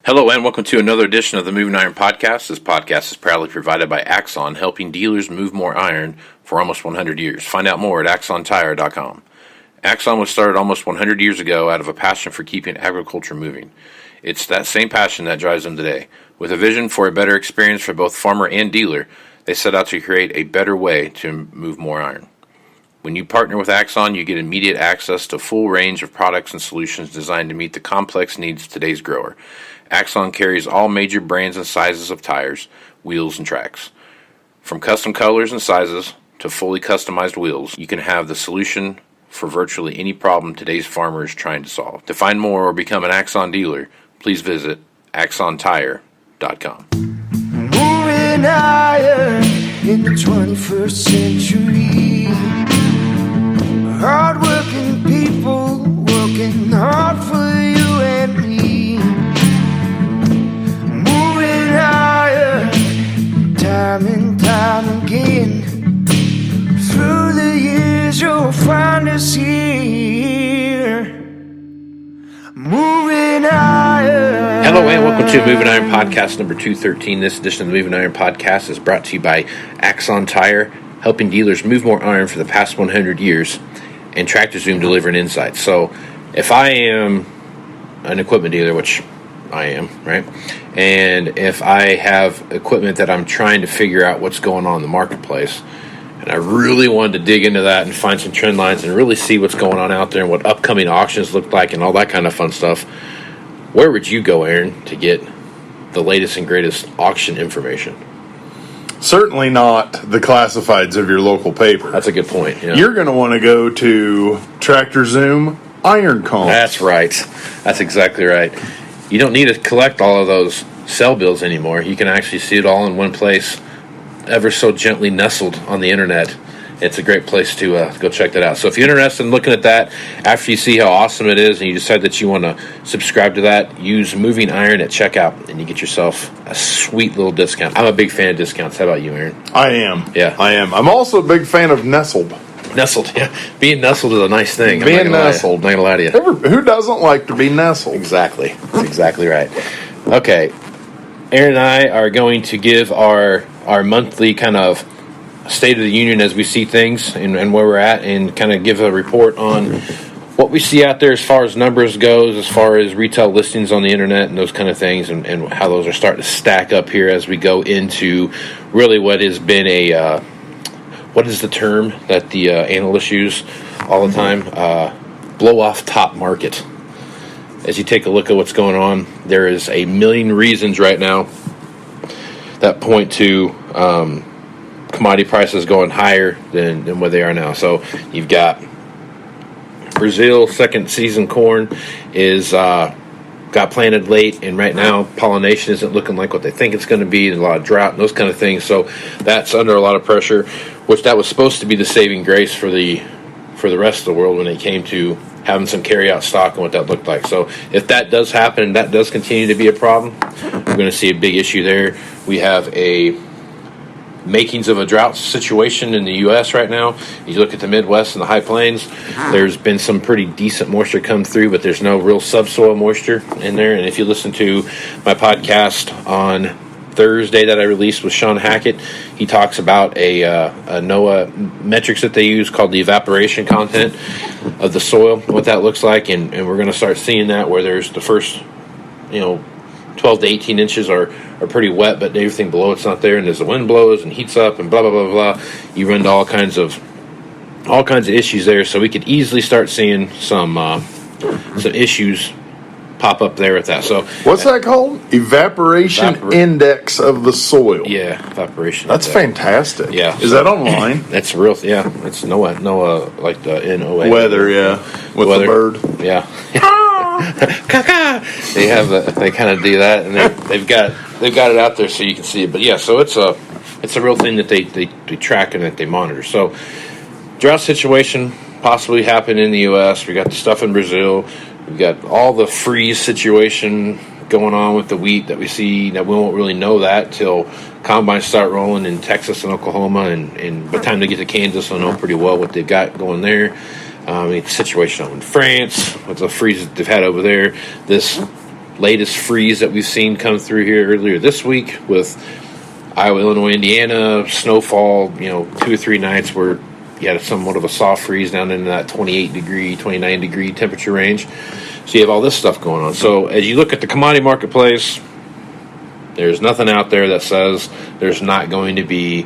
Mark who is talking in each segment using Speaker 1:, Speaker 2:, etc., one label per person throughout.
Speaker 1: Hello and welcome to another edition of the Moving Iron Podcast. This podcast is proudly provided by Axon, helping dealers move more iron for almost 100 years. Find out more at axontire.com. Axon was started almost 100 years ago out of a passion for keeping agriculture moving. It's that same passion that drives them today. With a vision for a better experience for both farmer and dealer, they set out to create a better way to move more iron. When you partner with Axon, you get immediate access to a full range of products and solutions designed to meet the complex needs of today's grower. Axon carries all major brands and sizes of tires, wheels, and tracks. From custom colors and sizes to fully customized wheels, you can have the solution for virtually any problem today's farmer is trying to solve. To find more or become an Axon dealer, please visit axontire.com.
Speaker 2: Moving iron in the 21st century. Hard-working people working hard for you and me. Moving iron, time and time again. Through the years you'll find us here. Moving iron.
Speaker 1: Hello and welcome to Moving Iron Podcast number 213. This edition of the Moving Iron Podcast is brought to you by Axon Tire, helping dealers move more iron for the past 100 years, and tractorzoom delivering insights. So if I am an equipment dealer, which I am, right? And if I have equipment that I'm trying to figure out what's going on in the marketplace, and I really wanted to dig into that and find some trend lines and really see what's going on out there and what upcoming auctions look like and all that kind of fun stuff, where would you go, Aaron, to get the latest and greatest auction information?
Speaker 3: Certainly not the classifieds of your local paper.
Speaker 1: That's a good point. Yeah.
Speaker 3: You're going to want to go to tractorzoom iron comps.
Speaker 1: That's right. That's exactly right. You don't need to collect all of those cell bills anymore. You can actually see it all in one place, ever so gently nestled on the internet. It's a great place to go check that out. So if you're interested in looking at that, after you see how awesome it is and you decide that you want to subscribe to that, use Moving Iron at checkout and you get yourself a sweet little discount. I'm a big fan of discounts. How about you, Aaron?
Speaker 3: I am.
Speaker 1: Yeah.
Speaker 3: I am. I'm also a big fan of nestled.
Speaker 1: Nestled, yeah. Being nestled is a nice thing.
Speaker 3: Being nestled.
Speaker 1: I'm not going to lie to you.
Speaker 3: Who doesn't like to be nestled?
Speaker 1: Exactly. That's exactly right. Okay. Aaron and I are going to give our monthly kind of State of the Union as we see things and where we're at, and kind of give a report on what we see out there as far as numbers goes, as far as retail listings on the internet and those kind of things, and how those are starting to stack up here as we go into really what has been a what is the term that the analysts use all the time? Blow off top market. As you take a look at what's going on, there is a million reasons right now that point to commodity prices going higher than where they are now. So you've got Brazil, second season corn is got planted late, and right now pollination isn't looking like what they think it's going to be. There's a lot of drought and those kind of things. So that's under a lot of pressure, which that was supposed to be the saving grace for the rest of the world when it came to having some carry-out stock and what that looked like. So if that does happen and that does continue to be a problem, we're going to see a big issue there. We have a makings of a drought situation in the U.S. right now. You look at the Midwest and the High Plains, there's been some pretty decent moisture come through, but there's no real subsoil moisture in there. And if you listen to my podcast on Thursday that I released with Sean Hackett, he talks about a NOAA metrics that they use called the evaporation content of the soil, what that looks like, and we're going to start seeing that where there's the first, 12 to 18 inches are pretty wet, but everything below it's not there, and as the wind blows and heats up and blah blah blah blah, you run into all kinds of issues there. So we could easily start seeing some issues pop up there with that. So
Speaker 3: what's that called? Evaporation index of the soil.
Speaker 1: Yeah, evaporation.
Speaker 3: That's fantastic.
Speaker 1: Yeah,
Speaker 3: is that online?
Speaker 1: That's real. Yeah, it's NOAA, like the NOAA
Speaker 3: weather. Yeah, with the bird.
Speaker 1: Yeah. They kind of do that, and they've got it out there so you can see it. But yeah, so it's a real thing that they track and that they monitor. So drought situation possibly happened in the U.S. We got the stuff in Brazil. We've got all the freeze situation going on with the wheat that we see. That we won't really know that till combines start rolling in Texas and Oklahoma, and by the time they get to Kansas, they'll know pretty well what they've got going there. The situation in France with the freezes they've had over there. This latest freeze that we've seen come through here earlier this week with Iowa, Illinois, Indiana, snowfall, 2 or 3 nights where you had somewhat of a soft freeze down into that 28-degree, 29-degree temperature range. So you have all this stuff going on. So as you look at the commodity marketplace, there's nothing out there that says there's not going to be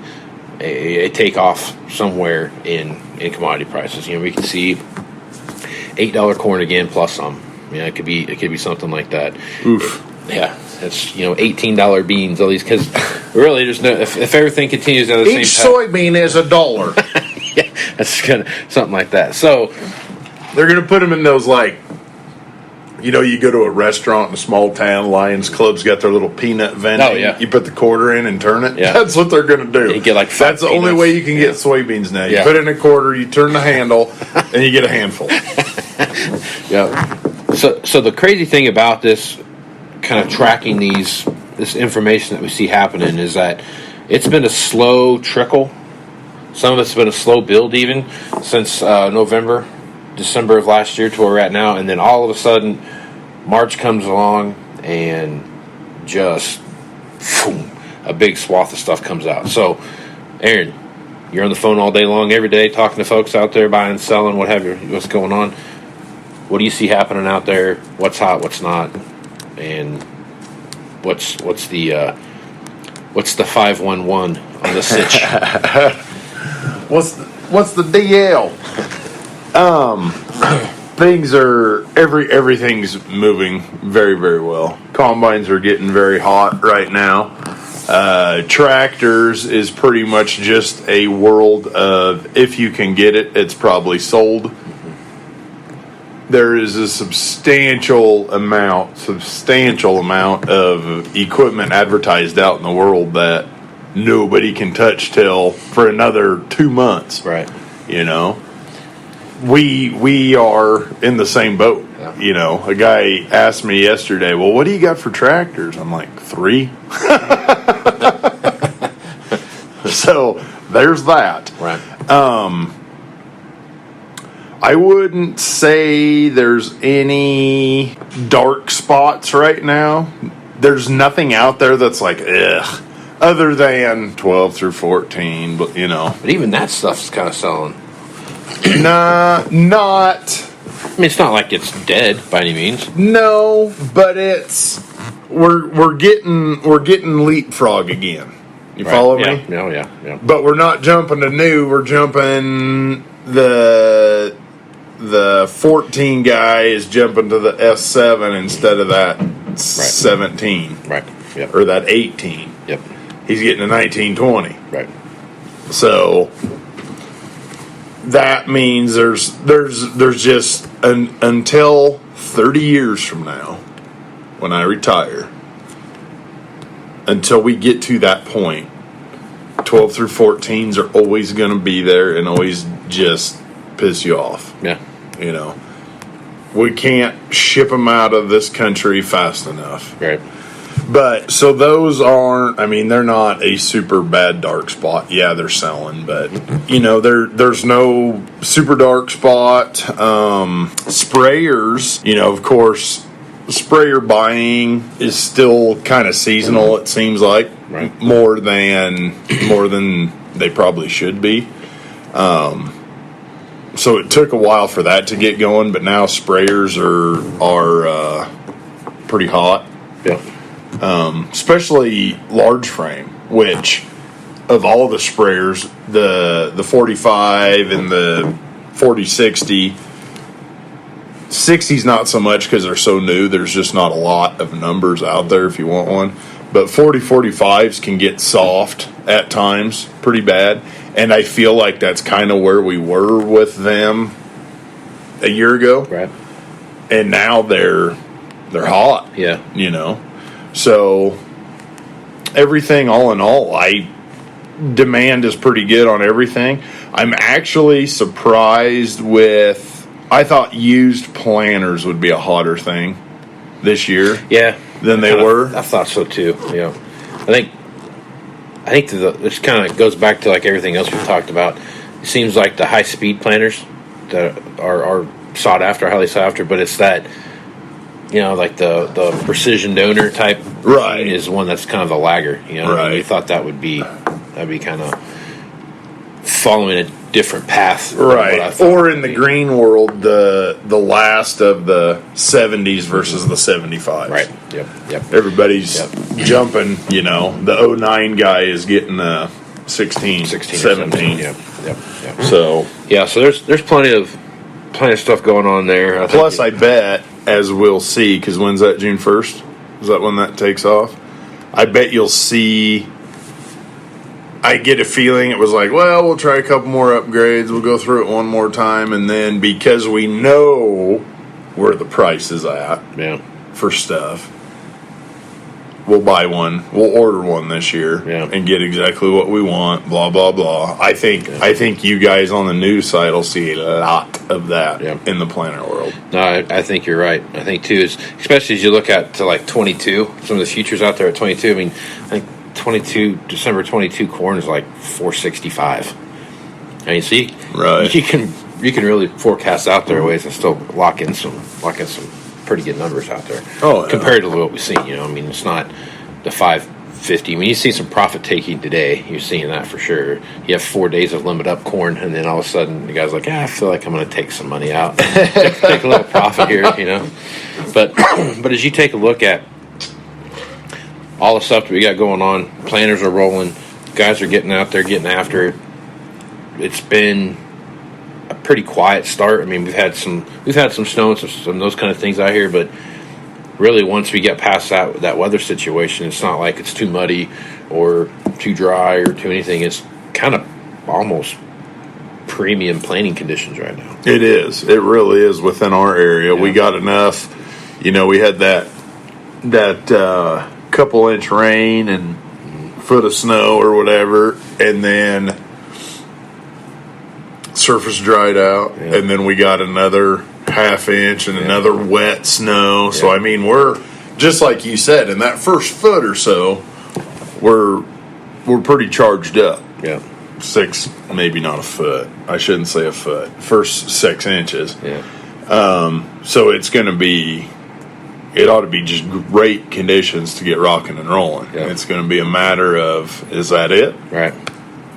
Speaker 1: a takeoff somewhere in commodity prices. We can see $8 corn again plus some. It could be something like that.
Speaker 3: Oof.
Speaker 1: It's $18 beans. All these, because really there's no, if everything continues at the
Speaker 3: Each
Speaker 1: same time,
Speaker 3: soybean is $1.
Speaker 1: yeah, that's kind of something like that. So
Speaker 3: They're gonna put them in those, like, you go to a restaurant in a small town, Lions Club's got their little peanut vending.
Speaker 1: Oh, yeah.
Speaker 3: You put the quarter in and turn it.
Speaker 1: Yeah.
Speaker 3: That's what they're going to do.
Speaker 1: You get like 5
Speaker 3: That's the only
Speaker 1: peanuts.
Speaker 3: way you can get soybeans now. You
Speaker 1: Yeah.
Speaker 3: put in a quarter, you turn the handle, and you get a handful.
Speaker 1: yeah. So the crazy thing about this kind of tracking this information that we see happening is that it's been a slow trickle. Some of it's been a slow build even since November, December of last year to where we're at now, and then all of a sudden March comes along and just boom, a big swath of stuff comes out. So, Aaron, you're on the phone all day long, every day, talking to folks out there, buying, selling, what have you, what's going on. What do you see happening out there? What's hot, what's not, and what's the 511 on the sitch?
Speaker 3: What's the DL? Everything's moving very, very well. Combines are getting very hot right now. Tractors is pretty much just a world of, if you can get it, it's probably sold. There is a substantial amount of equipment advertised out in the world that nobody can touch till for another 2 months.
Speaker 1: Right.
Speaker 3: We are in the same boat.
Speaker 1: Yeah.
Speaker 3: A guy asked me yesterday, well, what do you got for tractors? I'm like, 3. So there's that.
Speaker 1: Right.
Speaker 3: I wouldn't say there's any dark spots right now. There's nothing out there that's like, ugh, other than 12 through 14, but
Speaker 1: But even that stuff's kind of selling.
Speaker 3: not.
Speaker 1: I mean, it's not like it's dead by any means.
Speaker 3: No, but we're getting leapfrog again. You follow me?
Speaker 1: Yeah.
Speaker 3: But we're not jumping to new. We're jumping the 14 guy is jumping to the S7 instead of that 17.
Speaker 1: Right. Yep.
Speaker 3: Or that 18.
Speaker 1: Yep.
Speaker 3: He's getting a 1920.
Speaker 1: Right.
Speaker 3: So that means there's just until 30 years from now, when I retire, until we get to that point, 12 through 14s are always going to be there and always just piss you off.
Speaker 1: Yeah.
Speaker 3: We can't ship them out of this country fast enough.
Speaker 1: Right.
Speaker 3: But so those aren't, they're not a super bad dark spot. Yeah, they're selling, but there's no super dark spot. Sprayers, of course, sprayer buying is still kind of seasonal, it seems like.
Speaker 1: Right.
Speaker 3: More than they probably should be. So it took a while for that to get going, but now sprayers are pretty hot.
Speaker 1: Yeah.
Speaker 3: Especially large frame, which of all the sprayers, the 45 and the 4060, 60's not so much because they're so new. There's just not a lot of numbers out there if you want one. But 4045s can get soft at times, pretty bad. And I feel like that's kind of where we were with them a year ago.
Speaker 1: Right.
Speaker 3: And now they're hot.
Speaker 1: Yeah.
Speaker 3: So everything, all in all, demand is pretty good on everything. I'm actually surprised with. I thought used planters would be a hotter thing this year.
Speaker 1: Yeah.
Speaker 3: Than they were.
Speaker 1: I thought so too. I think this kind of goes back to like everything else we've talked about. It seems like the high speed planters that are sought after, highly sought after, but it's that like the precision donor type,
Speaker 3: Right,
Speaker 1: is one that's kind of a lagger.
Speaker 3: Right.
Speaker 1: We thought that'd be kind of following a different path, than what I
Speaker 3: right.
Speaker 1: thought
Speaker 3: Or
Speaker 1: it
Speaker 3: in
Speaker 1: would
Speaker 3: the
Speaker 1: be.
Speaker 3: green world, the last of the 70s versus the 75s.
Speaker 1: Right. Yep.
Speaker 3: Everybody's jumping. The 09 guy is getting 16, 17.
Speaker 1: Yep.
Speaker 3: So
Speaker 1: So there's plenty of stuff going on there.
Speaker 3: plus, I bet, as we'll see, because when's that? June 1st? Is that when that takes off? I bet you'll see. I get a feeling it was like, well, we'll try a couple more upgrades. We'll go through it one more time, and then because we know where the price is at for stuff, we'll buy one. We'll order one this year and get exactly what we want. Blah blah blah. I think you guys on the news side will see a lot of that in the planter world.
Speaker 1: No, I think you're right. I think too is especially as you look at to like 22, some of the futures out there at 22. I mean, I think December 22 corn is like 465. I mean, so you can really forecast out there ways and still lock in some pretty good numbers out there. Compared to what we've seen. I mean, it's not the 550. I mean, you see some profit taking today. You're seeing that for sure. You have 4 days of limit up corn, and then all of a sudden the guy's like, I feel like I'm going to take some money out, take a little profit here, But as you take a look at all the stuff that we got going on, planters are rolling, guys are getting out there, getting after it. It's been a pretty quiet start. I mean, we've had some snow and some those kind of things out here, but really once we get past that weather situation, it's not like it's too muddy or too dry or too anything. It's kind of almost premium planting conditions right now.
Speaker 3: It is. It really is within our area. We got enough. We had that couple inch rain and foot of snow or whatever, and then surface dried out, and then we got another half inch and another wet snow. So I mean, we're just like you said, in that first foot or so, we're pretty charged up. 6, maybe not a foot. I shouldn't say a foot. First 6 inches. So it's going to be. It ought to be just great conditions to get rocking and rolling. It's going to be a matter of, is that it?
Speaker 1: Right.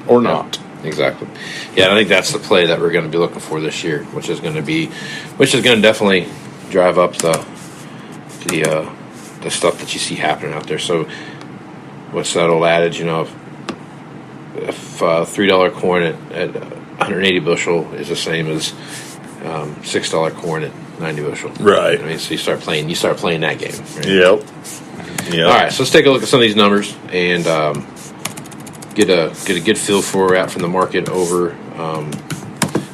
Speaker 3: Or not?
Speaker 1: Exactly. Yeah, I think that's the play that we're going to be looking for this year, which is going to definitely drive up the stuff that you see happening out there. So what's that old adage, if $3 corn at 180 bushel is the same as $6 corn at 90 bushel.
Speaker 3: Right.
Speaker 1: I mean, so you start playing that game. Right?
Speaker 3: Yep.
Speaker 1: All right, so let's take a look at some of these numbers and get a good feel for where we're at from the market over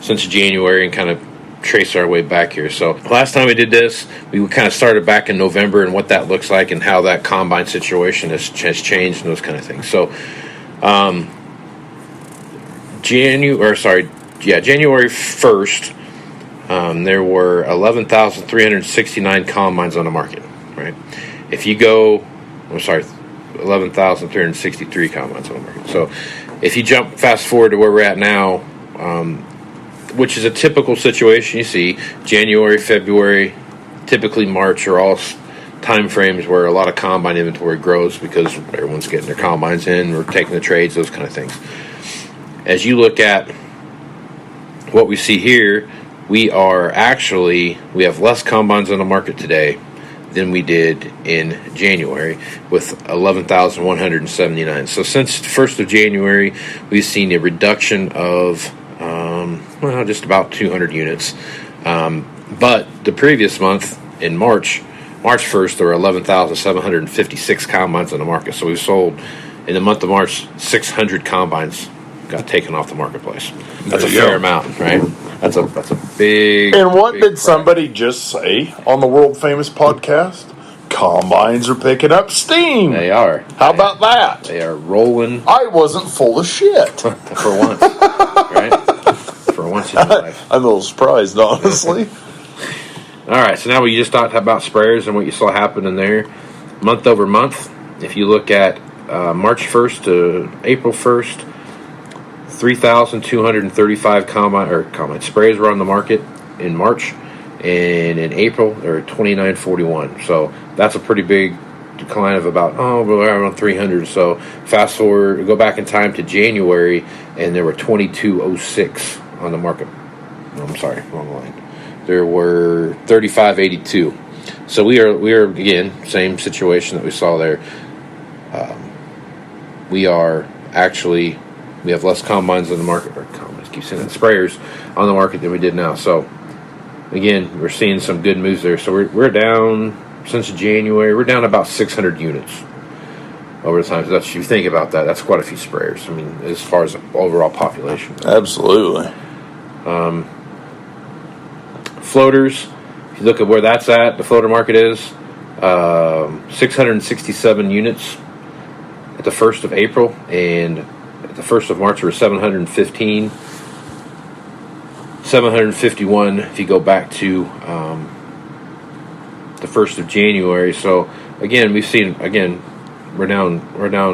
Speaker 1: since January and kind of trace our way back here. So last time we did this, we kind of started back in November and what that looks like and how that combine situation has changed and those kind of things. So January 1st, there were 11,369 combines on the market, right? If you go, 11,363 combines on the market. So if you fast forward to where we're at now, which is a typical situation you see, January, February, typically March are all time frames where a lot of combine inventory grows because everyone's getting their combines in, we're taking the trades, those kind of things. As you look at what we see here, we have less combines on the market today than we did in January with 11,179. So since the 1st of January, we've seen a reduction of just about 200 units. But the previous month, in March 1st, there were 11,756 combines on the market. So we've sold, in the month of March, 600 combines got taken off the marketplace. That's a fair amount, right? That's a big.
Speaker 3: And what
Speaker 1: big
Speaker 3: did somebody just say on the world famous podcast? Combines are picking up steam.
Speaker 1: They are.
Speaker 3: How about that?
Speaker 1: They are rolling.
Speaker 3: I wasn't full of shit.
Speaker 1: For once. Right? For once in your life.
Speaker 3: I'm a little surprised, honestly.
Speaker 1: All right, so now we just talked about sprayers and what you saw happen in there. Month over month, if you look at March 1st to April 1st, 3,235 combine sprayers were on the market in March. and in April they were 29.41. So that's a pretty big decline of about around 300. So fast forward, go back in time to January, and there were 22.06 on the market. I'm sorry, wrong line. There were 35.82. So we are again same situation that we saw there. We have less combines in the market, or combines, keep saying that, sprayers on the market than we did now. So again, we're seeing some good moves there. So we're down since January. We're down about 600 units over the time. So that's, if you think about that, that's quite a few sprayers. I mean, as far as the overall population.
Speaker 3: Absolutely.
Speaker 1: Floaters, if you look at where that's at, the floater market is 667 units at the 1st of April, and at the 1st of March there were 715. 751 if you go back to the 1st of January. So again, we've seen, again, we're down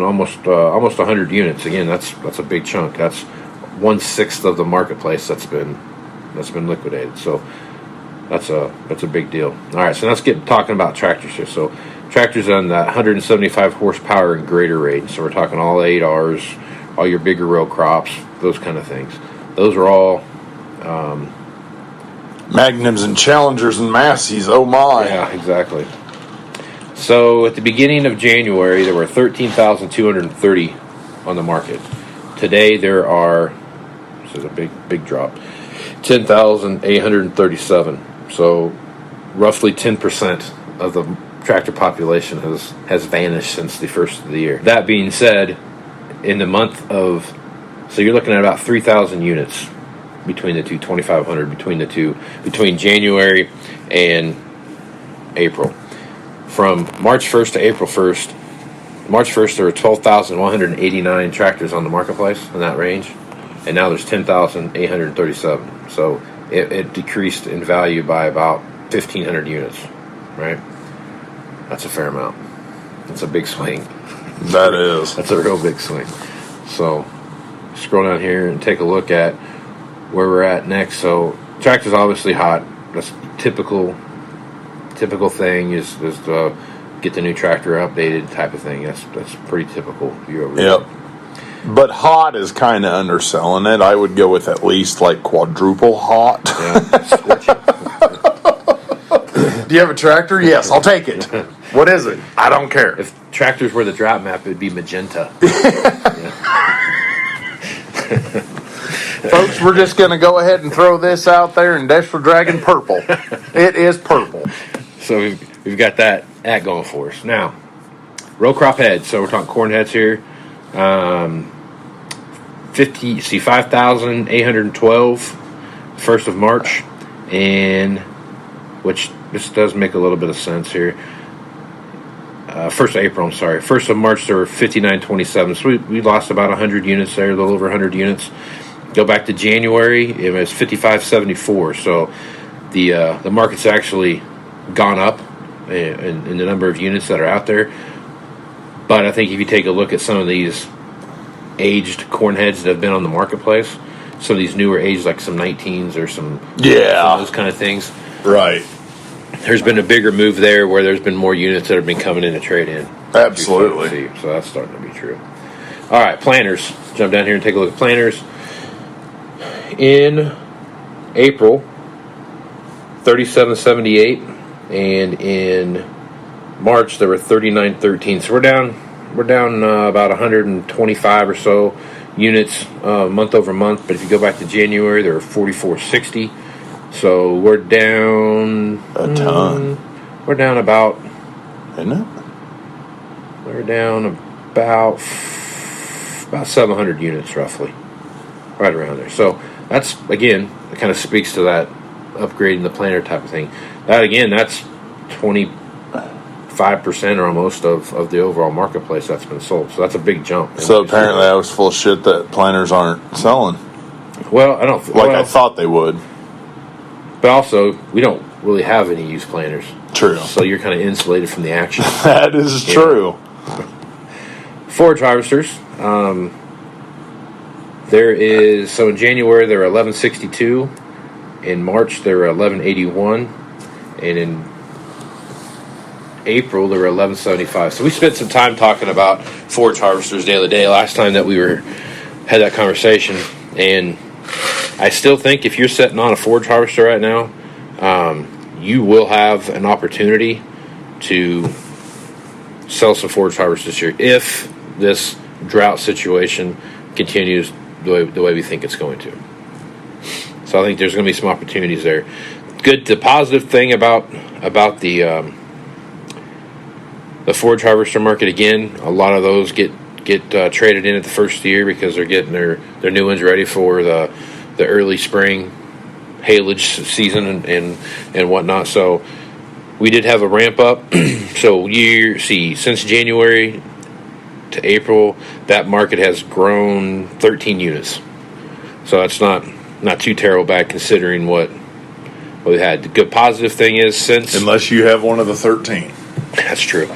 Speaker 1: almost 100 units. Again, that's a big chunk. That's 1/6 of the marketplace that's been liquidated. So that's a big deal. All right, so let's get talking about tractors here. So tractors on the 175 horsepower and greater range. So we're talking all 8Rs, all your bigger row crops, those kind of things. Those are all
Speaker 3: Magnums and Challengers and Massies. Oh my!
Speaker 1: Yeah, exactly. So at the beginning of January, there were 13,230 on the market. Today there are, this is a big drop, 10,837. So roughly 10% of the tractor population has vanished since the first of the year. That being said, in the month of, so you're looking at about 3,000 units between the two, 2,500 between the two, between January and April. From March 1st to April 1st, March 1st there were 12,189 tractors on the marketplace in that range, and now there's 10,837. So it decreased in value by about 1,500 units, right? That's a fair amount. That's a big swing.
Speaker 3: That is.
Speaker 1: That's a real big swing. So scroll down here and take a look at where we're at next. So tractor's obviously hot. That's typical thing is get the new tractor updated type of thing. That's pretty typical year over year.
Speaker 3: Yep. But hot is kind of underselling it. I would go with at least like quadruple hot.
Speaker 1: Yeah.
Speaker 3: Do you have a tractor? Yes, I'll take it. What is it? I don't care.
Speaker 1: If tractors were the drought map, it would be magenta.
Speaker 3: Folks, we're just going to go ahead and throw this out there, Industrial Dragon purple. It is purple.
Speaker 1: So we've got that going for us. Now, row crop heads. So we're talking corn heads here. 5,812 1st of March, and which this does make a little bit of sense here. 1st of April, I'm sorry. 1st of March, there were 5927. So we lost about 100 units there, a little over 100 units. Go back to January, it was 5574. So the market's actually gone up in the number of units that are out there. But I think if you take a look at some of these aged corn heads that have been on the marketplace, some of these newer aged, like some 19s or some those kind of things.
Speaker 3: Right.
Speaker 1: There's been a bigger move there where there's been more units that have been coming in to trade in.
Speaker 3: Absolutely.
Speaker 1: So that's starting to be true. All right, planters. Jump down here and take a look at planters. In April, 3778, and in March there were 3913. So we're down about 125 or so units month over month. But if you go back to January, there were 4460. So we're down
Speaker 3: a ton.
Speaker 1: We're down about,
Speaker 3: isn't it?
Speaker 1: We're down about 700 units roughly, right around there. So that's, again, it kind of speaks to that upgrading the planter type of thing. That, again, that's 25% or almost of the overall marketplace that's been sold. So that's a big jump.
Speaker 3: So apparently I was full of shit that planters aren't selling.
Speaker 1: Well, I don't...
Speaker 3: I thought they would.
Speaker 1: But also, we don't really have any used planters.
Speaker 3: True.
Speaker 1: So you're kind of insulated from the action.
Speaker 3: That is true.
Speaker 1: Forage harvesters. There is, so in January there were 1162. In March, they were 1181, and in April, they were 1175. So we spent some time talking about forage harvesters the other day. Last time that we had that conversation, and I still think if you're sitting on a forage harvester right now, you will have an opportunity to sell some forage harvesters this year if this drought situation continues the way we think it's going to. So I think there's going to be some opportunities there. The positive thing about the forage harvester market, again, a lot of those get traded in at the first of the year because they're getting their new ones ready for the early spring haylage season and whatnot. So we did have a ramp up. So since January to April, that market has grown 13 units. So that's not too terrible bad considering what we had. The good positive thing is
Speaker 3: unless you have one of the 13.
Speaker 1: That's true.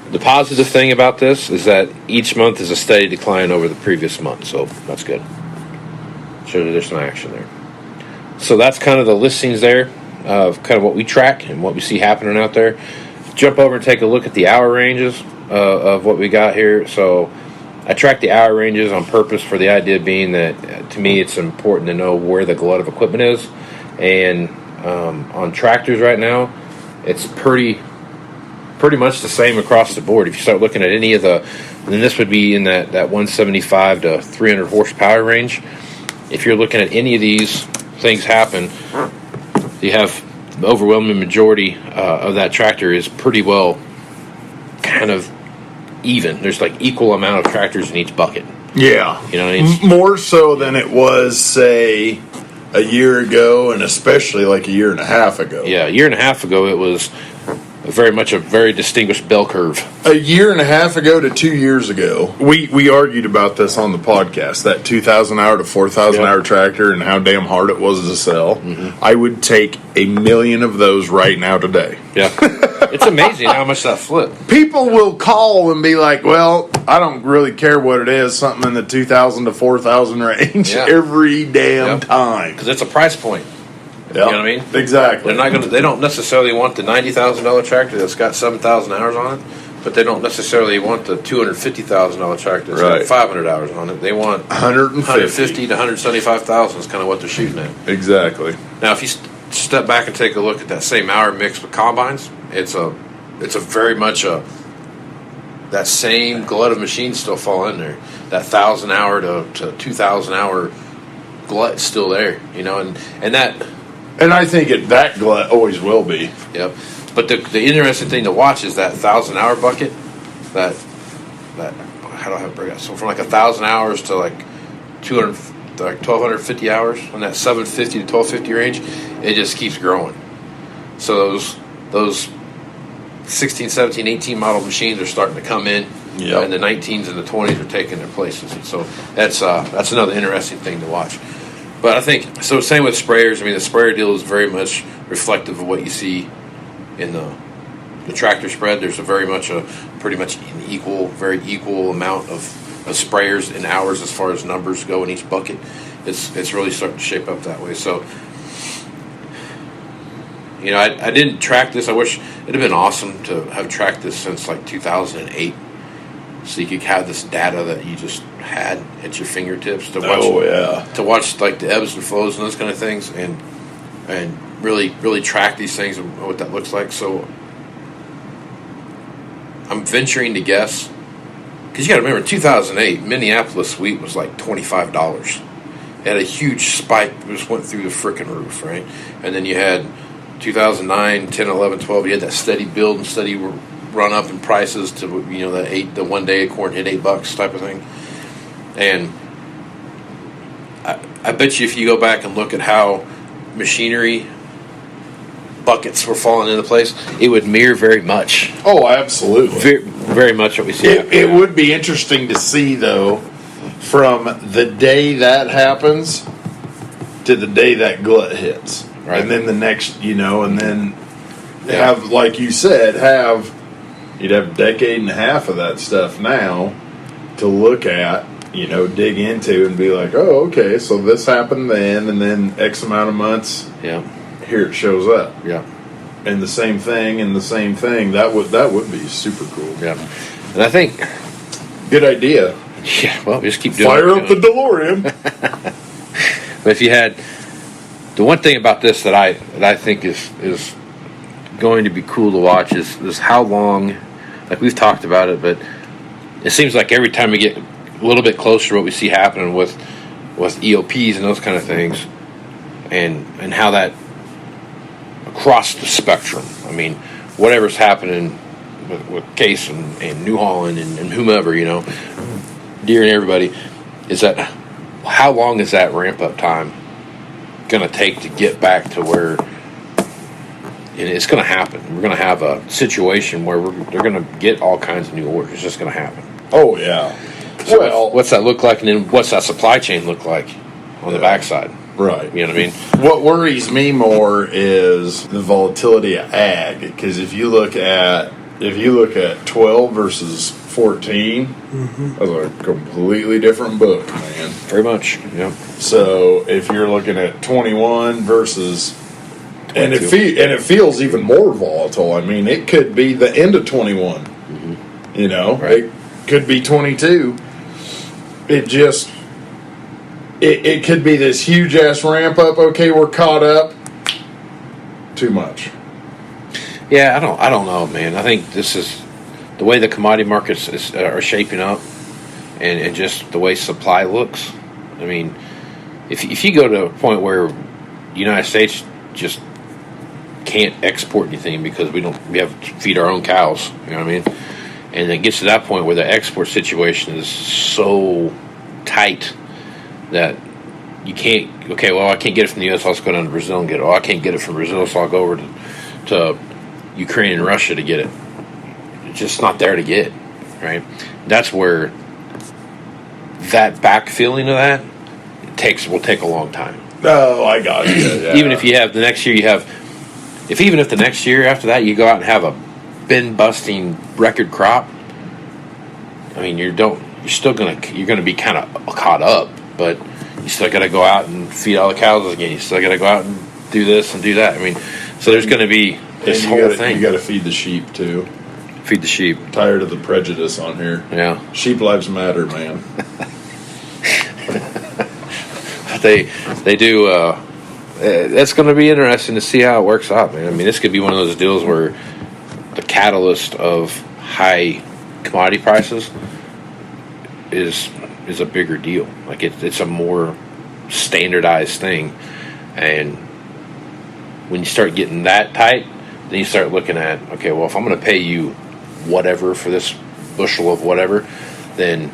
Speaker 1: The positive thing about this is that each month is a steady decline over the previous month, so that's good. Shows there's some action there. So that's kind of the listings there of kind of what we track and what we see happening out there. Jump over and take a look at the hour ranges of what we got here. So I track the hour ranges on purpose for the idea being that to me it's important to know where the glut of equipment is. And on tractors right now, it's pretty much the same across the board. If you start looking at any of then this would be in that 175 to 300 horsepower range. If you're looking at any of these things happen, you have the overwhelming majority of that tractor is pretty well kind of even. There's like equal amount of tractors in each bucket.
Speaker 3: Yeah.
Speaker 1: You know what I mean?
Speaker 3: More so than it was, say, a year ago, and especially like a year and a half ago.
Speaker 1: Yeah, a year and a half ago it was very much a very distinguished bell curve.
Speaker 3: A year and a half ago to 2 years ago, we argued about this on the podcast, that 2,000 hour to 4,000 hour tractor and how damn hard it was to sell. Mm-hmm. I would take 1 million of those right now today.
Speaker 1: Yeah. It's amazing how much that flipped.
Speaker 3: People will call and be like, well, I don't really care what it is, something in the 2,000 to 4,000 range every damn time.
Speaker 1: Because it's a price point.
Speaker 3: Yep.
Speaker 1: You know what I mean?
Speaker 3: Exactly.
Speaker 1: They don't necessarily want the $90,000 tractor that's got 7,000 hours on it, but they don't necessarily want the $250,000 tractor that's got 500 hours on it. They want 150 to 175,000 is kind of what they're shooting at.
Speaker 3: Exactly.
Speaker 1: Now, if you step back and take a look at that same hour mix with combines, it's a very much that same glut of machines still fall in there. That 1,000 hour to 2,000 hour glut is still there, you know, and that.
Speaker 3: And I think that glut always will be.
Speaker 1: Yep. But the interesting thing to watch is that 1,000 hour bucket. That how do I have to break it? So from like 1,000 hours to like 1,250 hours on that 750 to 1,250 range, it just keeps growing. So those 16, 17, 18 model machines are starting to come in, and the 19s and the 20s are taking their places. And so that's another interesting thing to watch. But I think, so same with sprayers. I mean, the sprayer deal is very much reflective of what you see in the tractor spread. There's pretty much an very equal amount of sprayers in hours as far as numbers go in each bucket. It's really starting to shape up that way. So, you know, I didn't track this. I wish it'd have been awesome to have tracked this since like 2008. So you could have this data that you just had at your fingertips to watch. To watch like the ebbs and flows and those kind of things, and really track these things and what that looks like. So I'm venturing to guess, because you got to remember, 2008 Minneapolis wheat was like $25. It had a huge spike, it just went through the frickin' roof, right? And then you had 2009, 10, 11, 12. You had that steady build and steady run up in prices to, you know, the 1 day corn hit $8 type of thing. And I bet you if you go back and look at how machinery buckets were falling into place, it would mirror very much.
Speaker 3: Oh, absolutely.
Speaker 1: Very much what we see.
Speaker 3: It would be interesting to see, though, from the day that happens to the day that glut hits. Right. And then the next, you know, and then have, like you said, you'd have a decade and a half of that stuff now to look at, dig into and be like, oh, okay, so this happened then, and then X amount of months, here it shows up.
Speaker 1: Yeah.
Speaker 3: And the same thing, That would be super cool.
Speaker 1: Yeah. And I think...
Speaker 3: Good idea.
Speaker 1: Yeah, well, just keep doing
Speaker 3: Fire up the DeLorean.
Speaker 1: But if you had... The one thing about this that I think is going to be cool to watch is how long... Like, we've talked about it, but it seems like every time we get a little bit closer to what we see happening with EOPs and those kind of things, and how that... across the spectrum. I mean, whatever's happening with Case and New Holland and whomever, Deere and everybody, is that how long is that ramp up time going to take to get back to where, and it's going to happen. We're going to have a situation where they're going to get all kinds of new orders. It's just going to happen.
Speaker 3: Oh, yeah.
Speaker 1: So well, what's that look like, and then what's that supply chain look like on the backside?
Speaker 3: Right.
Speaker 1: You know what I mean?
Speaker 3: What worries me more is the volatility of ag, because if you look at 12 versus 14, that's a completely different book, man.
Speaker 1: Very much. Yeah.
Speaker 3: So if you're looking at 21 versus
Speaker 1: 22.
Speaker 3: and it feels even more volatile. I mean, it could be the end of 21.
Speaker 1: Right.
Speaker 3: It could be 22. It just it could be this huge ass ramp up. Okay, we're caught up. Too much.
Speaker 1: Yeah, I don't know, man. I think this is the way the commodity markets are shaping up, and just the way supply looks. I mean, if you go to a point where the United States just can't export anything because we have to feed our own cows, you know what I mean? And it gets to that point where the export situation is so tight that you can't. Okay, well, I can't get it from the U.S. I'll just go down to Brazil and get it. Oh, I can't get it from Brazil, so I'll go over to Ukraine and Russia to get it. It's just not there to get, right? That's where that backfilling of that will take a long time.
Speaker 3: Oh, I got it. Yeah.
Speaker 1: Even if you have the next year, if the next year after that you go out and have a bin busting record crop, I mean, you're gonna be kind of caught up, but you still got to go out and feed all the cows again. You still got to go out and do this and do that. I mean, so there's going to be this whole thing.
Speaker 3: You got to feed the sheep too.
Speaker 1: Feed the sheep.
Speaker 3: I'm tired of the prejudice on here.
Speaker 1: Yeah.
Speaker 3: Sheep lives matter, man.
Speaker 1: They do. That's going to be interesting to see how it works out, man. I mean, this could be one of those deals where the catalyst of high commodity prices is a bigger deal. Like it's a more standardized thing, and when you start getting that tight, then you start looking at, okay, well, if I'm going to pay you whatever for this bushel of whatever, then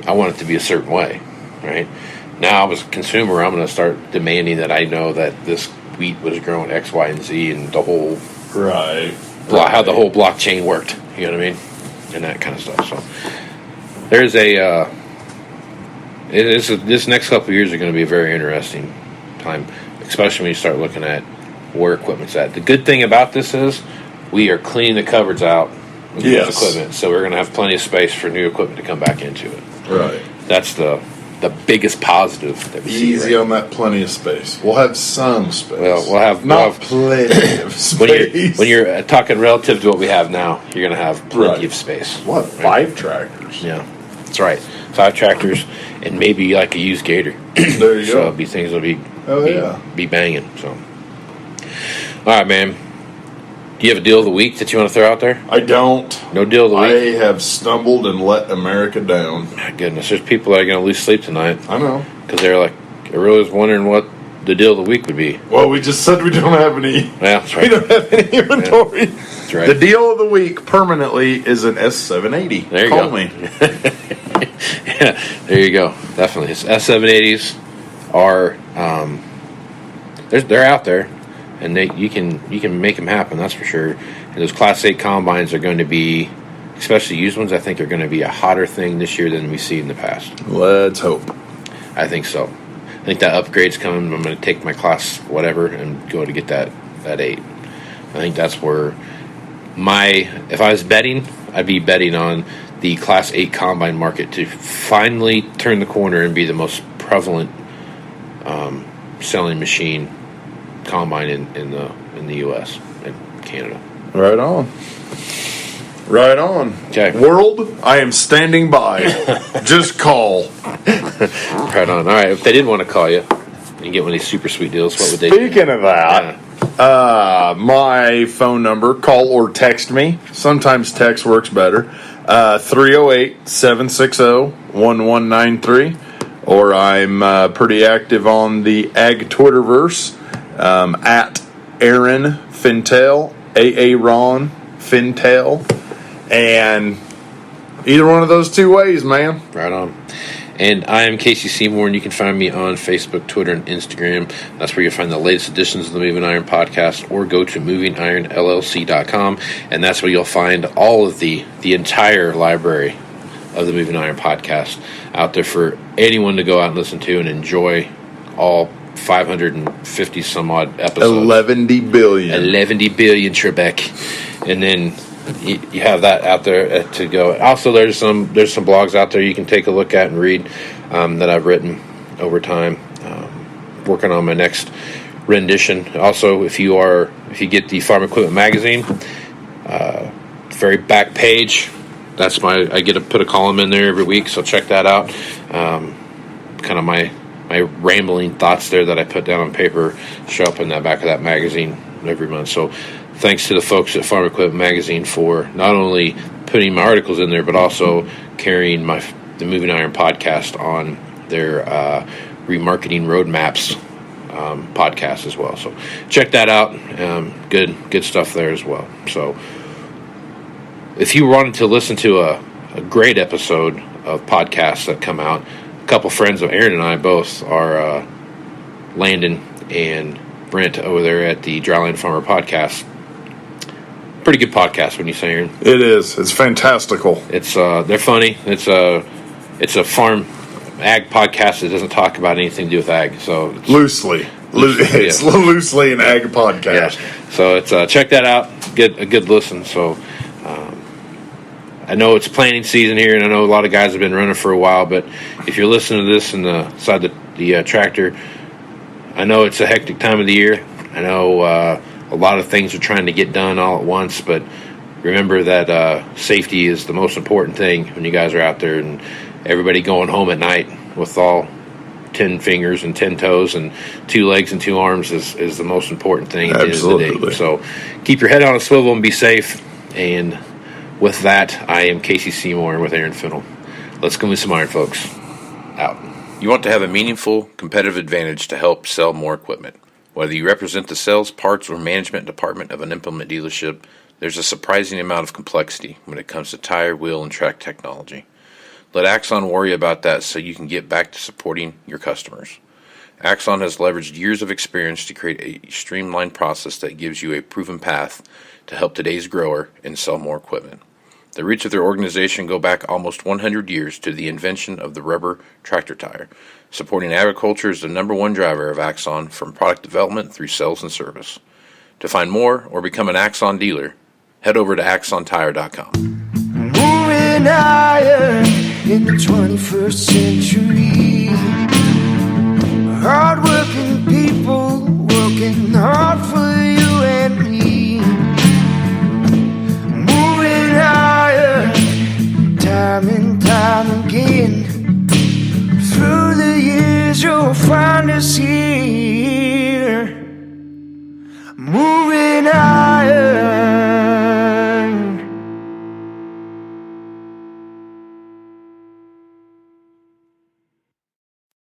Speaker 1: I want it to be a certain way, right? Now, as a consumer, I'm going to start demanding that I know that this wheat was grown X, Y, and Z, and the whole how the whole blockchain worked. You know what I mean, and that kind of stuff. So there's this next couple of years are going to be a very interesting time, especially when you start looking at where equipment's at. The good thing about this is we are cleaning the cupboards out of equipment, so we're going to have plenty of space for new equipment to come back into it.
Speaker 3: Right.
Speaker 1: That's the biggest positive that we see.
Speaker 3: Easy on that, plenty of space. We'll have some space.
Speaker 1: Well, we'll have
Speaker 3: plenty of space.
Speaker 1: When you're talking relative to what we have now, you're going to have plenty of space.
Speaker 3: What? 5 tractors?
Speaker 1: Yeah, that's right. 5 tractors and maybe like a used gator.
Speaker 3: There you go.
Speaker 1: So things will be banging. So, all right, man. Do you have a deal of the week that you want to throw out there?
Speaker 3: I don't.
Speaker 1: No deal of the week?
Speaker 3: I have stumbled and let America down.
Speaker 1: My goodness, there's people that are going to lose sleep tonight.
Speaker 3: I know.
Speaker 1: Because they're like, I really was wondering what the deal of the week would be.
Speaker 3: Well, we just said we don't have any.
Speaker 1: Yeah, that's right.
Speaker 3: We don't have any inventory.
Speaker 1: Yeah, that's right.
Speaker 3: The deal of the week permanently is an S780.
Speaker 1: There you
Speaker 3: Call
Speaker 1: go.
Speaker 3: me.
Speaker 1: Yeah, there you go. Definitely. It's S780s are they're out there. And you can make them happen, that's for sure. And those Class 8 combines are going to be, especially used ones, I think are going to be a hotter thing this year than we've seen in the past.
Speaker 3: Let's hope.
Speaker 1: I think so. I think that upgrade's coming. I'm going to take my class whatever and go to get that 8. I think that's where if I was betting, I'd be betting on the Class 8 combine market to finally turn the corner and be the most prevalent selling machine combine in the U.S. and Canada.
Speaker 3: Right on. Right on.
Speaker 1: Okay.
Speaker 3: World, I am standing by. Just call.
Speaker 1: Right on. All right. If they did want to call you and get one of these super sweet deals, what would they do?
Speaker 3: Speaking of that, my phone number, call or text me. Sometimes text works better. 308-760-1193. Or I'm pretty active on the Ag Twitterverse at Aaron Fintel, Aaron Fintel. And either one of those two ways, man.
Speaker 1: Right on. And I am Casey Seymour, and you can find me on Facebook, Twitter, and Instagram. That's where you'll find the latest editions of the Moving Iron Podcast, or go to MovingIronLLC.com, and that's where you'll find all of the entire library of the Moving Iron Podcast out there for anyone to go out and listen to and enjoy all 550 some odd episodes.
Speaker 3: 11 billion.
Speaker 1: 11 billion, Trebek. And then you have that out there to go. Also, there's some blogs out there you can take a look at and read that I've written over time. Working on my next rendition. Also, if you get the Farm Equipment magazine, very back page. That's I get to put a column in there every week, so check that out. Kind of my rambling thoughts there that I put down on paper show up in the back of that magazine every month. So thanks to the folks at Farm Equipment Magazine for not only putting my articles in there, but also carrying the Moving Iron Podcast on their remarketing roadmaps podcast as well. So check that out. Good stuff there as well. So if you wanted to listen to a great episode of podcasts that come out, a couple friends of Aaron and I both are Landon and Brent over there at the Dryland Farmer Podcast. Pretty good podcast, when you say, Aaron.
Speaker 3: It is. It's fantastical.
Speaker 1: It's they're funny. It's a farm ag podcast that doesn't talk about anything to do with ag. So it's
Speaker 3: loosely, an ag podcast.
Speaker 1: Yeah. So it's check that out. Get a good listen. So I know it's planting season here, and I know a lot of guys have been running for a while. But if you're listening to this inside the tractor, I know it's a hectic time of the year. I know a lot of things are trying to get done all at once, but remember that safety is the most important thing when you guys are out there, and everybody going home at night with all 10 fingers and 10 toes and 2 legs and 2 arms is the most important thing at the end of the day. So keep your head on a swivel and be safe. And with that, I am Casey Seymour with Aaron Fennell. Let's go with some iron, folks. Out. You want to have a meaningful competitive advantage to help sell more equipment. Whether you represent the sales, parts, or management department of an implement dealership, there's a surprising amount of complexity when it comes to tire, wheel, and track technology. Let Axon worry about that so you can get back to supporting your customers. Axon has leveraged years of experience to create a streamlined process that gives you a proven path to help today's grower and sell more equipment. The roots of their organization go back almost 100 years to the invention of the rubber tractor tire. Supporting agriculture is the number one driver of Axon, from product development through sales and service. To find more or become an Axon dealer, head over to axontire.com.
Speaker 2: Moving higher in the 21st century. Hard-working people